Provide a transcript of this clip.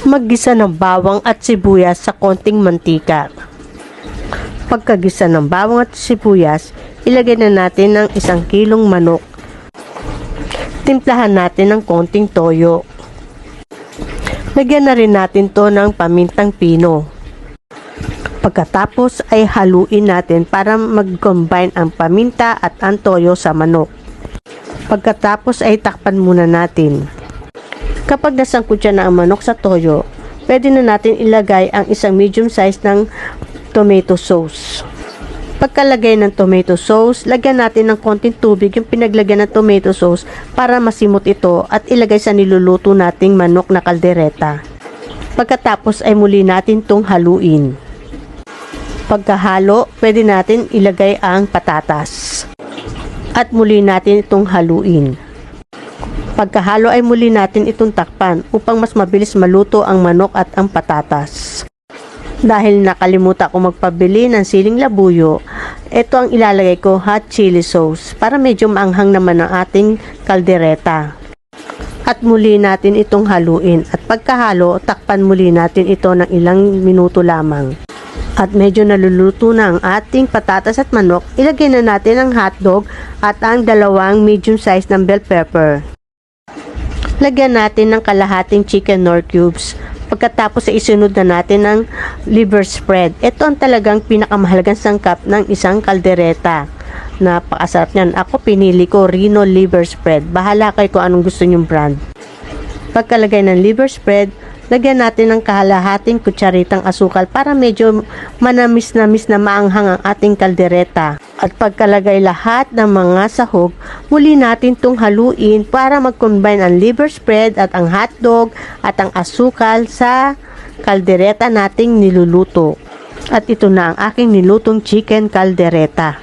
Maggisa ng bawang at sibuyas sa konting mantika. Pagkagisa ng bawang at sibuyas, ilagay na natin ng 1 kilong manok. Timplahan natin ng konting toyo. Lagyan na rin natin to ng pamintang pino. Pagkatapos ay haluin natin para mag-combine ang paminta at ang toyo sa manok. Pagkatapos ay takpan muna natin. Kapag nasangkot na ang manok sa toyo, pwede na natin ilagay ang 1 medium size ng tomato sauce. Pagkalagay ng tomato sauce, lagyan natin ng konting tubig yung pinaglagyan ng tomato sauce para masimot ito at ilagay sa niluluto nating manok na kaldereta. Pagkatapos ay muli natin itong haluin. Pagkahalo, pwede natin ilagay ang patatas. At muli natin itong haluin. Pagkahalo ay muli natin itong takpan upang mas mabilis maluto ang manok at ang patatas. Dahil nakalimutan ko magpabili ng siling labuyo, ito ang ilalagay ko, hot chili sauce, para medyo maanghang naman ang ating kaldereta. At muli natin itong haluin at pagkahalo, takpan muli natin ito ng ilang minuto lamang. At medyo naluluto na ang ating patatas at manok, ilagay na natin ang hotdog at ang 2 medium size ng bell pepper. Lagyan natin ng kalahating chicken nor cubes. Pagkatapos ay isunod na natin ang liver spread. Ito ang talagang pinakamahalagang sangkap ng isang kaldereta. Napakasarap niyan. Ako pinili ko Reno liver spread. Bahala kayo kung anong gusto nyong brand. Pagkalagay ng liver spread, lagyan natin ng kalahating kutsaritang asukal para medyo manamis-namis na maanghang ang ating kaldereta. At pagkalagay lahat ng mga sahog, muli natin itong haluin para mag-combine ang liver spread at ang hotdog at ang asukal sa kaldereta nating niluluto. At ito na ang aking nilutong chicken kaldereta.